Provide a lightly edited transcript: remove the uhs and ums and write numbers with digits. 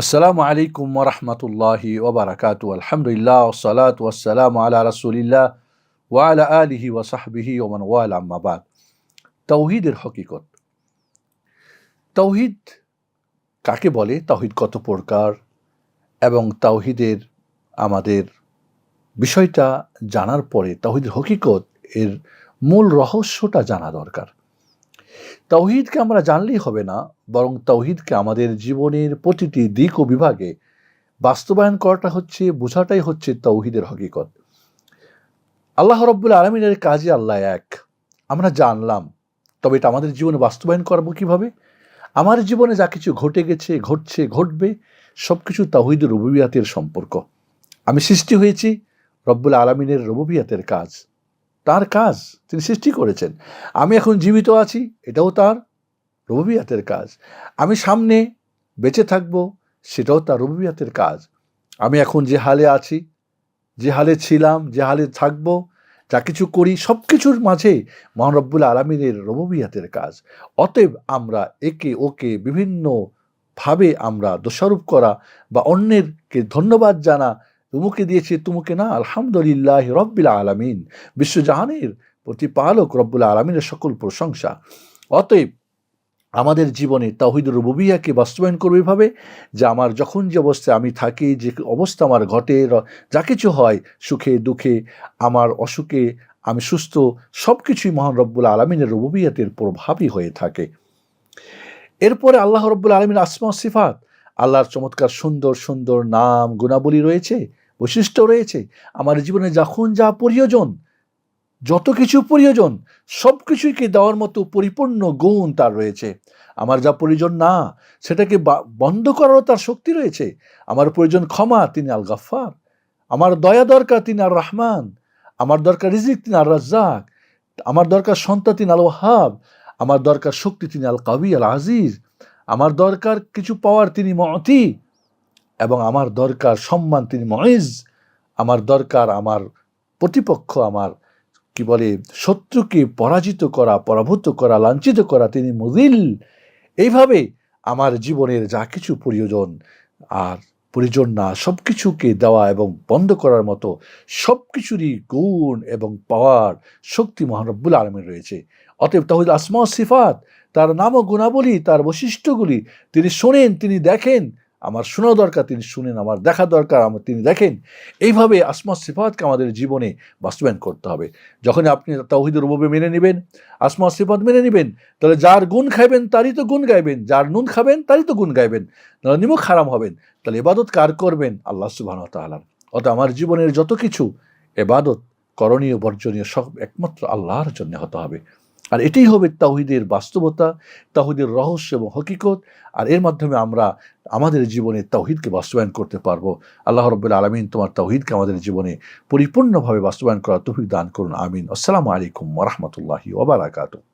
আসসালামু আলাইকুম ওরহমতুল্লাহি ওবারাকাতু আলহামদুলিল্লাহ ওসসালাতু ওয়াসসালামু আলা রাসূলিল্লাহ ওয়া আলা আলিহি ওয়া সাহবিহি ওয়া মান ওয়ালা আম্মা বাদ। তাওহীদের হকিকত। তাওহীদ কাকে বলে, তাওহীদ কত প্রকার এবং তাওহীদের আমাদের বিষয়টা জানার পরে তাওহীদের হকিকত এর মূল রহস্যটা জানা দরকার। তাওহীদকে আমরা জানলেই হবে না, বরং তাওহীদকে আমাদের জীবনের প্রতিটি দিক ও বিভাগে বাস্তবায়ন করাটা হচ্ছে, বোঝাটাই হচ্ছে তাওহীদের হকিকত। আল্লাহ রাব্বুল আলামিনের কাজে আল্লাহ এক, আমরা জানলাম, তবে এটা আমাদের জীবনে বাস্তবায়ন করবো কিভাবে? আমার জীবনে যা কিছু ঘটে গেছে, ঘটছে, ঘটবে, সব কিছু তাওহীদের রুবুবিয়াতের সম্পর্ক। আমি সৃষ্টি হয়েছি রব্বুল আলামিনের রুবুবিয়াতের কাজ, তার কাজ, তিনি সৃষ্টি করেছেন। আমি এখন জীবিত আছি, এটাও তার রুবুবিয়াতের কাজ। আমি সামনে বেঁচে থাকবো, সেটাও তার রুবুবিয়াতের কাজ। আমি এখন যে হালে আছি, যে হালে ছিলাম, যে হালে থাকবো, যা কিছু করি, সব কিছুর মাঝে মহান রব্বুল আলামিনের রুবুবিয়াতের কাজ। অতএব আমরা একে ওকে বিভিন্নভাবে আমরা দোষারোপ করা বা অন্যেরকে ধন্যবাদ জানা, তুমুকে দিয়েছে তুমুকে না, আলহামদুলিল্লাহ রব্বিল আলামিন, বিশ্বজাহানের প্রতিপালক রব্বুল আলামিনের সকল প্রশংসা। অতএব আমাদের জীবনে তাওহীদুর রুবুবিয়্যাহকে বাস্তবায়ন করব এভাবে যে আমার যখন যে অবস্থায় আমি থাকি, যে অবস্থা আমার ঘটে, যা কিছু হয়, সুখে দুঃখে, আমার অসুখে, আমি সুস্থ, সব কিছুই মহান রব্বুল আলামিনের রুবুবিয়্যাতের প্রভাবই হয়ে থাকে। এরপরে আল্লাহ রব্বুল আলামিনের আসমা ও সিফাত, আল্লাহর চমৎকার সুন্দর সুন্দর নাম, গুণাবলী রয়েছে, বৈশিষ্ট্য রয়েছে। আমার জীবনে যখন যা প্রয়োজন, যত কিছু প্রয়োজন, সব কিছুকে দেওয়ার মতো পরিপূর্ণ গুণ তার রয়েছে। আমার যা প্রয়োজন না, সেটাকে বন্ধ করারও তার শক্তি রয়েছে। আমার প্রয়োজন ক্ষমা, তিনি আল গাফফার। আমার দয়া দরকার, তিনি আর রহমান। আমার দরকার রিজিক, তিনি আর রাজ্জাক। আমার দরকার সন্তান, তিনি আল ওয়াহাব। আমার দরকার শক্তি, তিনি আল কাবি আল আজিজ। আমার দরকার কিছু পাওয়ার, তিনি মুতি। এবং আমার দরকার সম্মান, তিনি মুইজ। আমার দরকার আমার প্রতিপক্ষ, আমার কি বলে, শত্রুকে পরাজিত করা, পরাভূত করা, লাঞ্ছিত করা, তিনি মুযিল। এইভাবে আমার জীবনের যা কিছু প্রয়োজন আর প্রয়োজন না, সব কিছুকে দেওয়া এবং বন্ধ করার মতো সব কিছুরই গুণ এবং পাওয়ার শক্তি মহান রব্বুল আলামিন রয়েছে। অতএব তাওহীদ আসমা ও সিফাত, তার নাম ও গুণাবলী, তার বৈশিষ্ট্যগুলি তিনি শোনেন, তিনি দেখেন। আমার শোনা দরকার, তিনি শুনেন। আমার দেখা দরকার, তিনি দেখেন। এইভাবে আসমা সিফাতকে আমাদের জীবনে বাস্তবায়ন করতে হবে। যখন আপনি তাওহীদের রুবুবিয়্যাহ মেনে নেবেন, আসমা সিফাত মেনে নেবেন, তাহলে যার গুণ খাইবেন তারই তো গুণ গাইবেন, যার নুন খাবেন তারই তো গুণ গাইবেন, নাহলে নিমক হারাম হবেন। তাহলে ইবাদত কার করবেন? আল্লাহ সুবহানাহু ওয়া তাআলার। অতএব আমার জীবনের যত কিছু ইবাদত, করণীয় বর্জনীয়, সব একমাত্র আল্লাহর জন্য হতে হবে। আর এটাই হবে তাওহীদের বাস্তবতা, তাওহীদের রহস্য এবং হকিকত। আর এর মাধ্যমে আমরা আমাদের জীবনে তাওহীদকে বাস্তবায়ন করতে পারবো। আল্লাহ রাব্বুল আলামিন তোমার তাওহীদকে আমাদের জীবনে পরিপূর্ণভাবে বাস্তবায়ন করার তৌফিক দান করুন, আমিন। আসসালামু আলাইকুম ওয়া রাহমাতুল্লাহি ওয়া বারাকাতুহু।